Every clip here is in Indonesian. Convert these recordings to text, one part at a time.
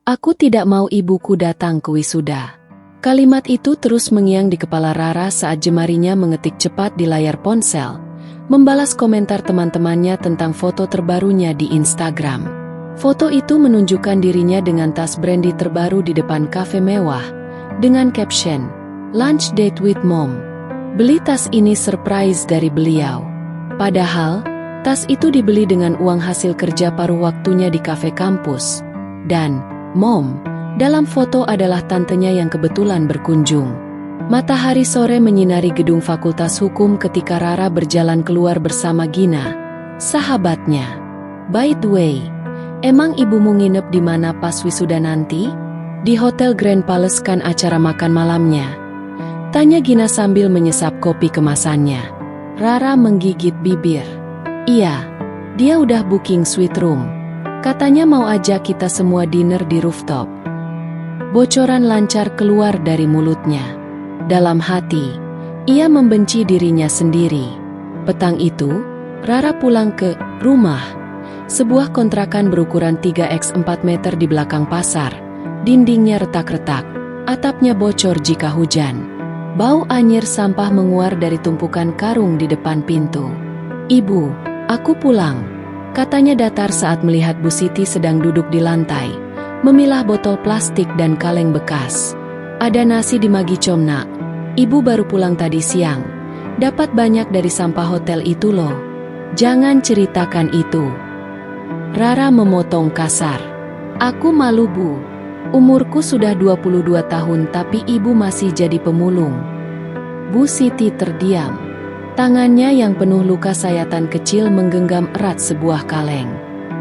Aku tidak mau ibuku datang ke wisuda. Kalimat itu terus mengiang di kepala Rara saat jemarinya mengetik cepat di layar ponsel, membalas komentar teman-temannya tentang foto terbarunya di Instagram. Foto itu menunjukkan dirinya dengan tas brandy terbaru di depan kafe mewah, dengan caption, "Lunch date with mom." Beli tas ini surprise dari beliau. Padahal, tas itu dibeli dengan uang hasil kerja paruh waktunya di kafe kampus. Dan, mom, dalam foto adalah tantenya yang kebetulan berkunjung. Matahari sore menyinari gedung Fakultas Hukum ketika Rara berjalan keluar bersama Gina, sahabatnya. "By the way, emang ibumu nginep di mana pas wisuda nanti?" "Di Hotel Grand Palace kan acara makan malamnya?" tanya Gina sambil menyesap kopi kemasannya. Rara menggigit bibir. "Iya, dia udah booking suite room. Katanya mau ajak kita semua dinner di rooftop." Bocoran lancar keluar dari mulutnya. Dalam hati, ia membenci dirinya sendiri. Petang itu, Rara pulang ke rumah. Sebuah kontrakan berukuran 3x4 meter di belakang pasar. Dindingnya retak-retak, atapnya bocor jika hujan. Bau anyir sampah menguar dari tumpukan karung di depan pintu. "Ibu, aku pulang," katanya datar saat melihat Bu Siti sedang duduk di lantai, memilah botol plastik dan kaleng bekas. "Ada nasi di Magicom, nak. Ibu baru pulang tadi siang. Dapat banyak dari sampah hotel itu loh." "Jangan ceritakan itu." Rara memotong kasar. "Aku malu, Bu. Umurku sudah 22 tahun tapi ibu masih jadi pemulung." Bu Siti terdiam. Tangannya yang penuh luka sayatan kecil menggenggam erat sebuah kaleng.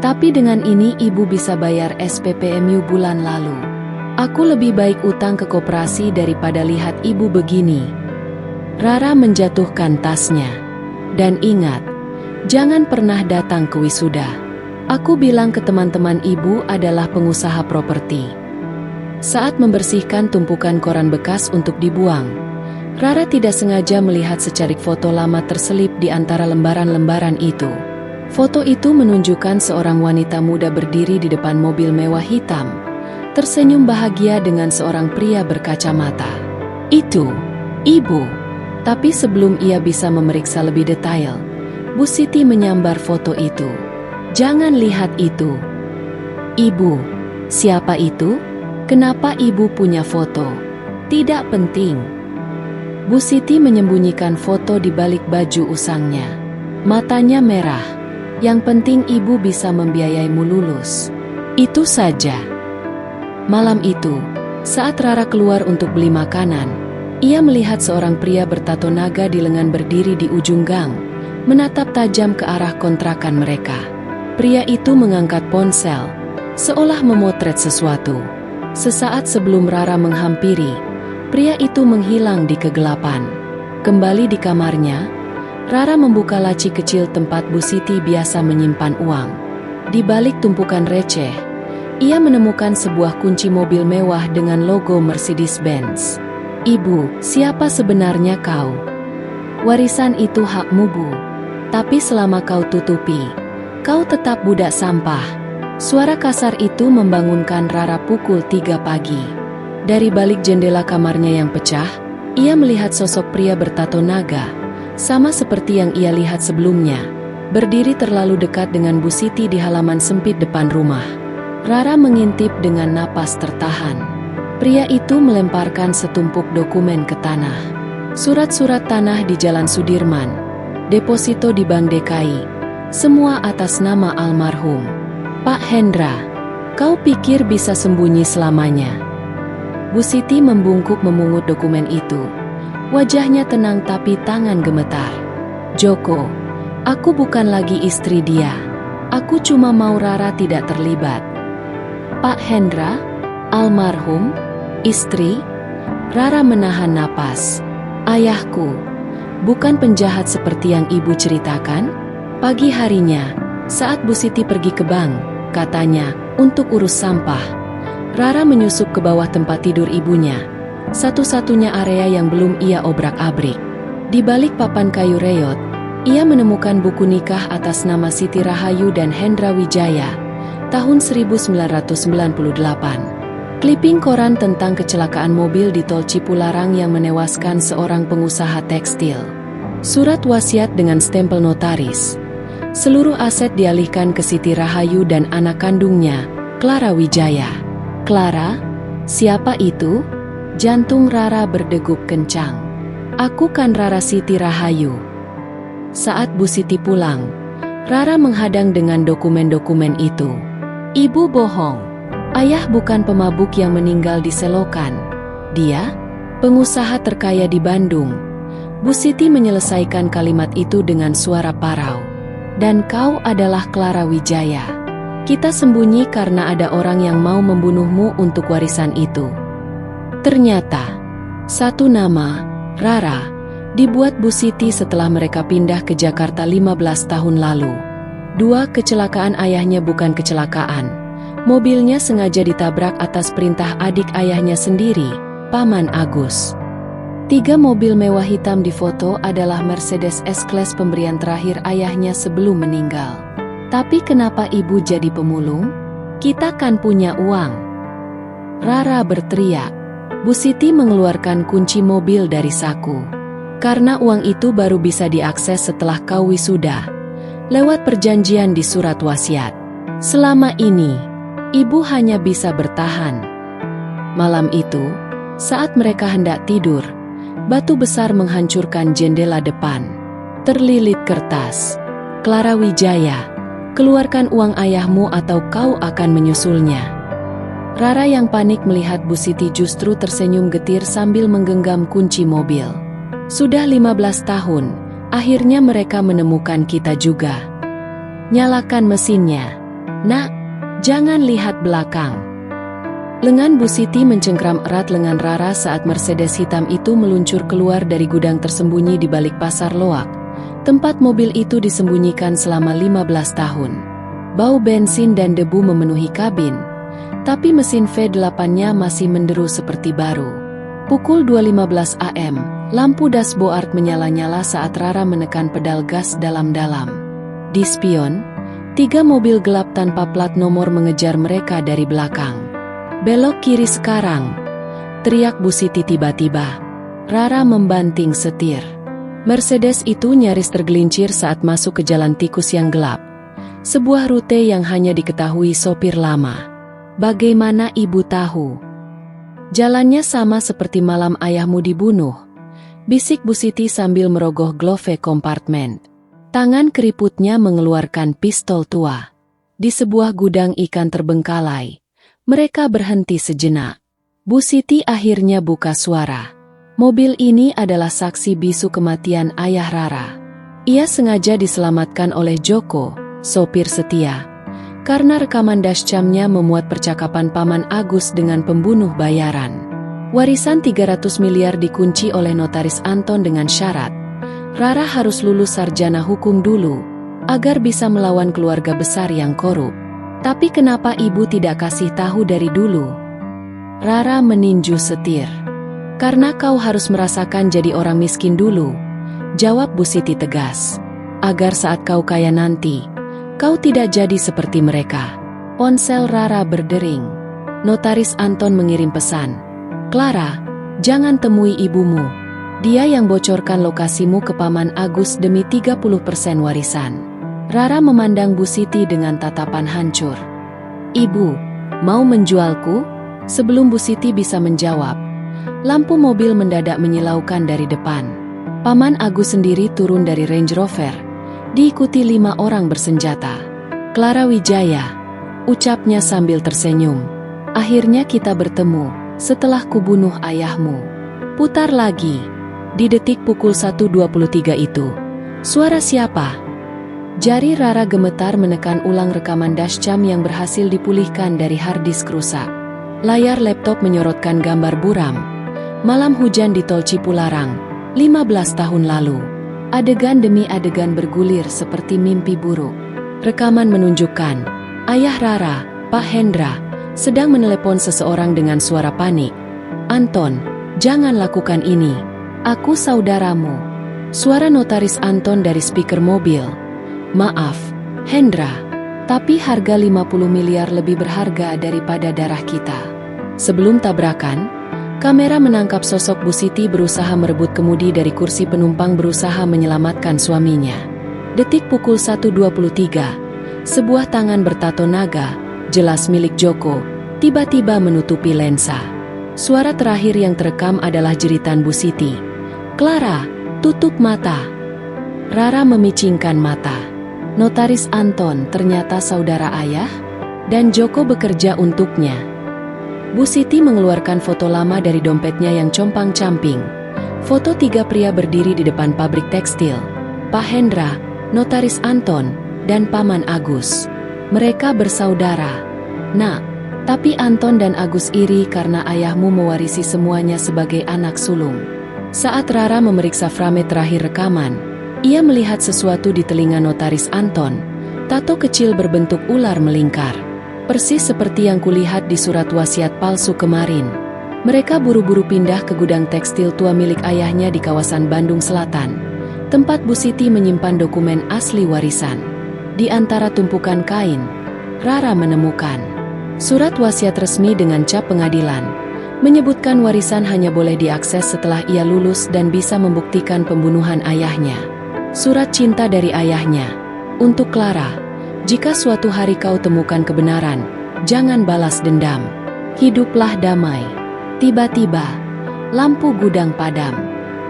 "Tapi dengan ini ibu bisa bayar SPPMU bulan lalu. Aku lebih baik utang ke koperasi daripada lihat ibu begini." Rara menjatuhkan tasnya. "Dan ingat, jangan pernah datang ke wisuda. Aku bilang ke teman-teman ibu adalah pengusaha properti." Saat membersihkan tumpukan koran bekas untuk dibuang, Rara tidak sengaja melihat secarik foto lama terselip di antara lembaran-lembaran itu. Foto itu menunjukkan seorang wanita muda berdiri di depan mobil mewah hitam, tersenyum bahagia dengan seorang pria berkacamata. "Itu, ibu." Tapi sebelum ia bisa memeriksa lebih detail, Bu Siti menyambar foto itu. "Jangan lihat itu." "Ibu, siapa itu? Kenapa ibu punya foto?" "Tidak penting." Bu Siti menyembunyikan foto di balik baju usangnya. Matanya merah. "Yang penting ibu bisa membiayaimu lulus. Itu saja." Malam itu, saat Rara keluar untuk beli makanan, ia melihat seorang pria bertato naga di lengan berdiri di ujung gang, menatap tajam ke arah kontrakan mereka. Pria itu mengangkat ponsel, seolah memotret sesuatu. Sesaat sebelum Rara menghampiri, pria itu menghilang di kegelapan. Kembali di kamarnya, Rara membuka laci kecil tempat Bu Siti biasa menyimpan uang. Di balik tumpukan receh, ia menemukan sebuah kunci mobil mewah dengan logo Mercedes-Benz. "Ibu, siapa sebenarnya kau?" "Warisan itu hakmu, Bu. Tapi selama kau tutupi, kau tetap budak sampah." Suara kasar itu membangunkan Rara pukul 3 pagi. Dari balik jendela kamarnya yang pecah, ia melihat sosok pria bertato naga, sama seperti yang ia lihat sebelumnya, berdiri terlalu dekat dengan Bu Siti di halaman sempit depan rumah. Rara mengintip dengan napas tertahan. Pria itu melemparkan setumpuk dokumen ke tanah. Surat-surat tanah di Jalan Sudirman, deposito di Bank DKI, semua atas nama almarhum. "Pak Hendra, kau pikir bisa sembunyi selamanya?" Bu Siti membungkuk memungut dokumen itu. Wajahnya tenang tapi tangan gemetar. "Joko, aku bukan lagi istri dia. Aku cuma mau Rara tidak terlibat." "Pak Hendra? Almarhum? Istri?" Rara menahan napas. "Ayahku, bukan penjahat seperti yang ibu ceritakan?" Pagi harinya, saat Bu Siti pergi ke bank, katanya, untuk urus sampah, Rara menyusup ke bawah tempat tidur ibunya, satu-satunya area yang belum ia obrak-abrik. Di balik papan kayu reot, ia menemukan buku nikah atas nama Siti Rahayu dan Hendra Wijaya, tahun 1998. Clipping koran tentang kecelakaan mobil di Tol Cipularang yang menewaskan seorang pengusaha tekstil. Surat wasiat dengan stempel notaris. Seluruh aset dialihkan ke Siti Rahayu dan anak kandungnya, Clara Wijaya. Clara? Siapa itu? Jantung Rara berdegup kencang. Aku kan Rara Siti Rahayu. Saat Bu Siti pulang, Rara menghadang dengan dokumen-dokumen itu. Ibu bohong. Ayah bukan pemabuk yang meninggal di selokan. Dia, pengusaha terkaya di Bandung. Bu Siti menyelesaikan kalimat itu dengan suara parau. Dan kau adalah Clara Wijaya. Kita sembunyi karena ada orang yang mau membunuhmu untuk warisan itu. Ternyata, satu nama, Rara, dibuat Bu Siti setelah mereka pindah ke Jakarta 15 tahun lalu. 2, kecelakaan ayahnya bukan kecelakaan. Mobilnya sengaja ditabrak atas perintah adik ayahnya sendiri, Paman Agus. 3, mobil mewah hitam di foto adalah Mercedes S-Class pemberian terakhir ayahnya sebelum meninggal. Tapi kenapa ibu jadi pemulung? Kita kan punya uang. Rara berteriak. Bu Siti mengeluarkan kunci mobil dari saku. Karena uang itu baru bisa diakses setelah kau wisuda, lewat perjanjian di surat wasiat. Selama ini, ibu hanya bisa bertahan. Malam itu, saat mereka hendak tidur, batu besar menghancurkan jendela depan. Terlilit kertas. Clara Wijaya, keluarkan uang ayahmu atau kau akan menyusulnya. Rara yang panik melihat Bu Siti justru tersenyum getir sambil menggenggam kunci mobil. Sudah 15 tahun, akhirnya mereka menemukan kita juga. Nyalakan mesinnya. Nak, jangan lihat belakang. Lengan Bu Siti mencengkram erat lengan Rara saat Mercedes hitam itu meluncur keluar dari gudang tersembunyi di balik pasar loak. Tempat mobil itu disembunyikan selama 15 tahun. Bau bensin dan debu memenuhi kabin, tapi mesin V8-nya masih menderu seperti baru. Pukul 2.15 AM, lampu dashboard menyala-nyala saat Rara menekan pedal gas dalam-dalam. Di spion, 3 mobil gelap tanpa plat nomor mengejar mereka dari belakang. Belok kiri sekarang, teriak Bu Siti tiba-tiba. Rara membanting setir. Mercedes itu nyaris tergelincir saat masuk ke jalan tikus yang gelap. Sebuah rute yang hanya diketahui sopir lama. Bagaimana ibu tahu? Jalannya sama seperti malam ayahmu dibunuh, bisik Bu Siti sambil merogoh glove kompartemen. Tangan keriputnya mengeluarkan pistol tua. Di sebuah gudang ikan terbengkalai, mereka berhenti sejenak. Bu Siti akhirnya buka suara. Mobil ini adalah saksi bisu kematian ayah Rara. Ia sengaja diselamatkan oleh Joko, sopir setia, karena rekaman dashcamnya memuat percakapan Paman Agus dengan pembunuh bayaran. Warisan 300 miliar dikunci oleh notaris Anton dengan syarat Rara harus lulus sarjana hukum dulu, agar bisa melawan keluarga besar yang korup. Tapi kenapa ibu tidak kasih tahu dari dulu? Rara meninju setir. Karena kau harus merasakan jadi orang miskin dulu, jawab Bu Siti tegas. Agar saat kau kaya nanti, kau tidak jadi seperti mereka. Ponsel Rara berdering. Notaris Anton mengirim pesan. Clara, jangan temui ibumu. Dia yang bocorkan lokasimu ke Paman Agus demi 30% warisan. Rara memandang Bu Siti dengan tatapan hancur. Ibu, mau menjualku? Sebelum Bu Siti bisa menjawab, lampu mobil mendadak menyilaukan dari depan. Paman Agus sendiri turun dari Range Rover, diikuti 5 orang bersenjata. Clara Wijaya, ucapnya sambil tersenyum. Akhirnya kita bertemu, setelah kubunuh ayahmu. Putar lagi. Di detik pukul 1.23 itu. Suara siapa? Jari Rara gemetar menekan ulang rekaman dashcam yang berhasil dipulihkan dari harddisk rusak. Layar laptop menyorotkan gambar buram. Malam hujan di Tol Cipularang, 15 tahun lalu. Adegan demi adegan bergulir seperti mimpi buruk. Rekaman menunjukkan, ayah Rara, Pak Hendra, sedang menelepon seseorang dengan suara panik. Anton, jangan lakukan ini. Aku saudaramu. Suara notaris Anton dari speaker mobil. Maaf, Hendra. Tapi harga 50 miliar lebih berharga daripada darah kita. Sebelum tabrakan, kamera menangkap sosok Bu Siti berusaha merebut kemudi dari kursi penumpang berusaha menyelamatkan suaminya. Detik pukul 1.23, sebuah tangan bertato naga, jelas milik Joko, tiba-tiba menutupi lensa. Suara terakhir yang terekam adalah jeritan Bu Siti. "Clara, tutup mata." Rara memicingkan mata. Notaris Anton ternyata saudara ayah, dan Joko bekerja untuknya. Bu Siti mengeluarkan foto lama dari dompetnya yang compang-camping. Foto 3 pria berdiri di depan pabrik tekstil. Pak Hendra, Notaris Anton, dan Paman Agus. Mereka bersaudara. Nak, tapi Anton dan Agus iri karena ayahmu mewarisi semuanya sebagai anak sulung. Saat Rara memeriksa frame terakhir rekaman, ia melihat sesuatu di telinga Notaris Anton. Tato kecil berbentuk ular melingkar. Persis seperti yang kulihat di surat wasiat palsu kemarin. Mereka buru-buru pindah ke gudang tekstil tua milik ayahnya di kawasan Bandung Selatan, tempat Bu Siti menyimpan dokumen asli warisan. Di antara tumpukan kain, Rara menemukan surat wasiat resmi dengan cap pengadilan, menyebutkan warisan hanya boleh diakses setelah ia lulus dan bisa membuktikan pembunuhan ayahnya. Surat cinta dari ayahnya. Untuk Clara, jika suatu hari kau temukan kebenaran, jangan balas dendam. Hiduplah damai. Tiba-tiba, lampu gudang padam.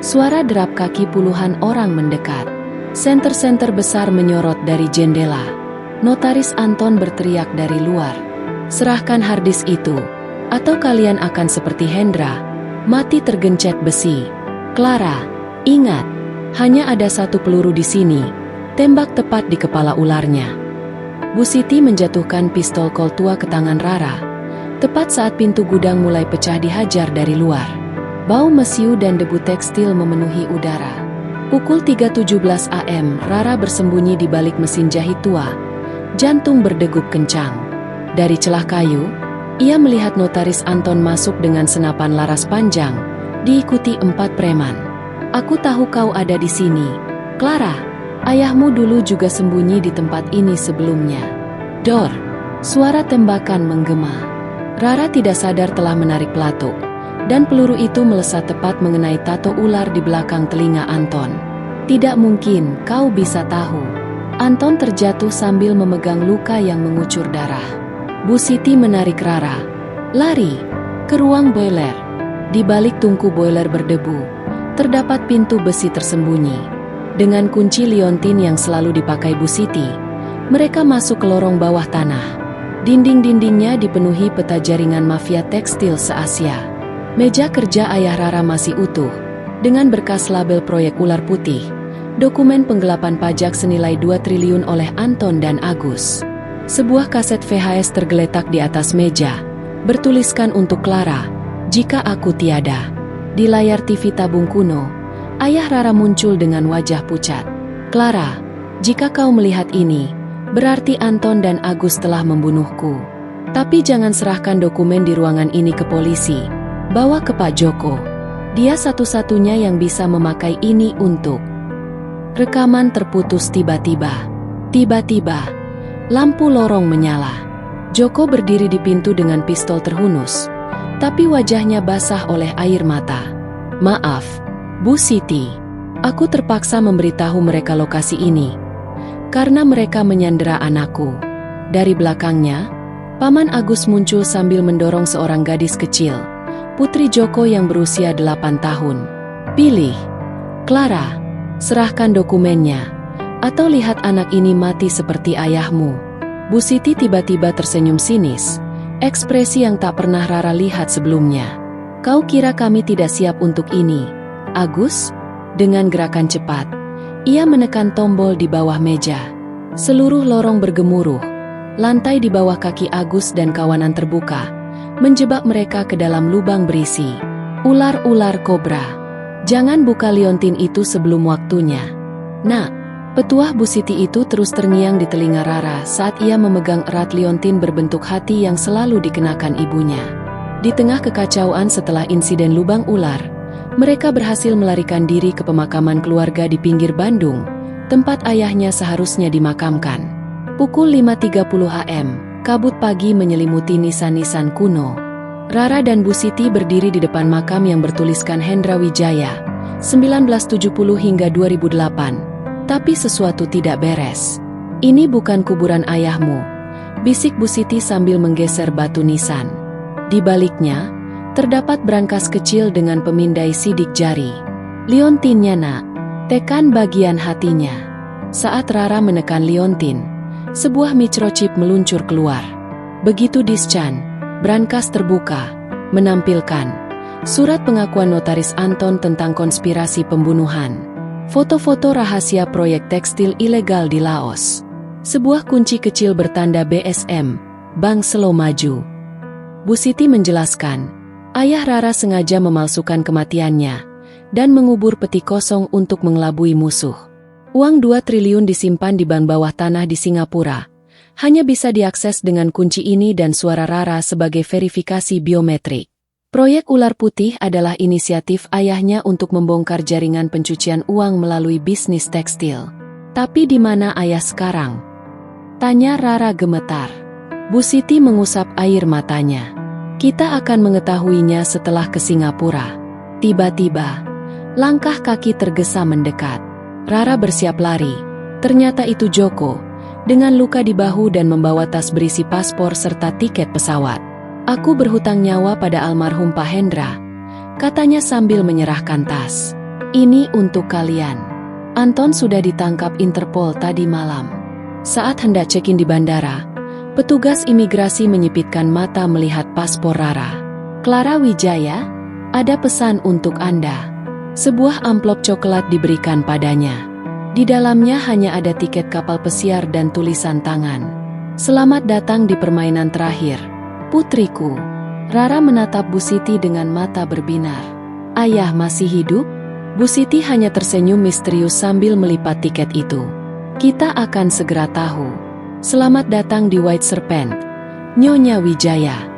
Suara derap kaki puluhan orang mendekat. Senter-senter besar menyorot dari jendela. Notaris Anton berteriak dari luar. "Serahkan harddisk itu, atau kalian akan seperti Hendra, mati tergencet besi." "Clara, ingat, hanya ada satu peluru di sini." Tembak tepat di kepala ularnya. Bu Siti menjatuhkan pistol Colt tua ke tangan Rara, tepat saat pintu gudang mulai pecah dihajar dari luar. Bau mesiu dan debu tekstil memenuhi udara. Pukul 3.17 AM, Rara bersembunyi di balik mesin jahit tua. Jantung berdegup kencang. Dari celah kayu, ia melihat Notaris Anton masuk dengan senapan laras panjang, diikuti 4 preman. "Aku tahu kau ada di sini, Clara. Ayahmu dulu juga sembunyi di tempat ini sebelumnya." Dor! Suara tembakan menggema. Rara tidak sadar telah menarik pelatuk, dan peluru itu melesat tepat mengenai tato ular di belakang telinga Anton. "Tidak mungkin kau bisa tahu." Anton terjatuh sambil memegang luka yang mengucur darah. Bu Siti menarik Rara. "Lari ke ruang boiler." Di balik tungku boiler berdebu, terdapat pintu besi tersembunyi. Dengan kunci liontin yang selalu dipakai Bu Siti, mereka masuk ke lorong bawah tanah. Dinding-dindingnya dipenuhi peta jaringan mafia tekstil se-Asia. Meja kerja ayah Rara masih utuh, dengan berkas label proyek ular putih, dokumen penggelapan pajak senilai 2 triliun oleh Anton dan Agus. Sebuah kaset VHS tergeletak di atas meja, bertuliskan untuk Clara, "Jika aku tiada." Di layar TV tabung kuno, ayah Rara muncul dengan wajah pucat. "Clara, jika kau melihat ini, berarti Anton dan Agus telah membunuhku. Tapi jangan serahkan dokumen di ruangan ini ke polisi. Bawa ke Pak Joko. Dia satu-satunya yang bisa memakai ini untuk..." Rekaman terputus tiba-tiba. Tiba-tiba, lampu lorong menyala. Joko berdiri di pintu dengan pistol terhunus, tapi wajahnya basah oleh air mata. "Maaf, Bu Siti, aku terpaksa memberitahu mereka lokasi ini, karena mereka menyandera anakku." Dari belakangnya, Paman Agus muncul sambil mendorong seorang gadis kecil, putri Joko yang berusia 8 tahun. "Pilih, Clara, serahkan dokumennya, atau lihat anak ini mati seperti ayahmu." Bu Siti tiba-tiba tersenyum sinis, ekspresi yang tak pernah Rara lihat sebelumnya. "Kau kira kami tidak siap untuk ini, Agus?" Dengan gerakan cepat, ia menekan tombol di bawah meja. Seluruh lorong bergemuruh. Lantai di bawah kaki Agus dan kawanan terbuka, menjebak mereka ke dalam lubang berisi ular-ular kobra. "Jangan buka liontin itu sebelum waktunya." "Nak," petuah Bu Siti itu terus terngiang di telinga Rara saat ia memegang erat liontin berbentuk hati yang selalu dikenakan ibunya. Di tengah kekacauan setelah insiden lubang ular, mereka berhasil melarikan diri ke pemakaman keluarga di pinggir Bandung, tempat ayahnya seharusnya dimakamkan. Pukul 5.30 AM, kabut pagi menyelimuti nisan-nisan kuno. Rara dan Bu Siti berdiri di depan makam yang bertuliskan Hendra Wijaya, 1970 hingga 2008. Tapi sesuatu tidak beres. Ini bukan kuburan ayahmu, bisik Bu Siti sambil menggeser batu nisan. Di baliknya, terdapat brankas kecil dengan pemindai sidik jari. Liontinnya nak, tekan bagian hatinya. Saat Rara menekan liontin, sebuah microchip meluncur keluar. Begitu discan, brankas terbuka, menampilkan surat pengakuan notaris Anton tentang konspirasi pembunuhan. Foto-foto rahasia proyek tekstil ilegal di Laos. Sebuah kunci kecil bertanda BSM, Bank Slow Maju. Bu Siti menjelaskan, ayah Rara sengaja memalsukan kematiannya dan mengubur peti kosong untuk mengelabui musuh. Uang 2 triliun disimpan di bank bawah tanah di Singapura. Hanya bisa diakses dengan kunci ini dan suara Rara sebagai verifikasi biometrik. Proyek Ular Putih adalah inisiatif ayahnya untuk membongkar jaringan pencucian uang melalui bisnis tekstil. Tapi di mana ayah sekarang? Tanya Rara gemetar. Bu Siti mengusap air matanya. Kita akan mengetahuinya setelah ke Singapura. Tiba-tiba, langkah kaki tergesa mendekat. Rara bersiap lari. Ternyata itu Joko, dengan luka di bahu dan membawa tas berisi paspor serta tiket pesawat. Aku berhutang nyawa pada almarhum Pak Hendra, katanya sambil menyerahkan tas. Ini untuk kalian. Anton sudah ditangkap Interpol tadi malam. Saat hendak check-in di bandara, petugas imigrasi menyipitkan mata melihat paspor Rara. Clara Wijaya, ada pesan untuk Anda. Sebuah amplop coklat diberikan padanya. Di dalamnya hanya ada tiket kapal pesiar dan tulisan tangan. Selamat datang di permainan terakhir, putriku. Rara menatap Bu Siti dengan mata berbinar. Ayah masih hidup? Bu Siti hanya tersenyum misterius sambil melipat tiket itu. Kita akan segera tahu. Selamat datang di White Serpent, Nyonya Wijaya.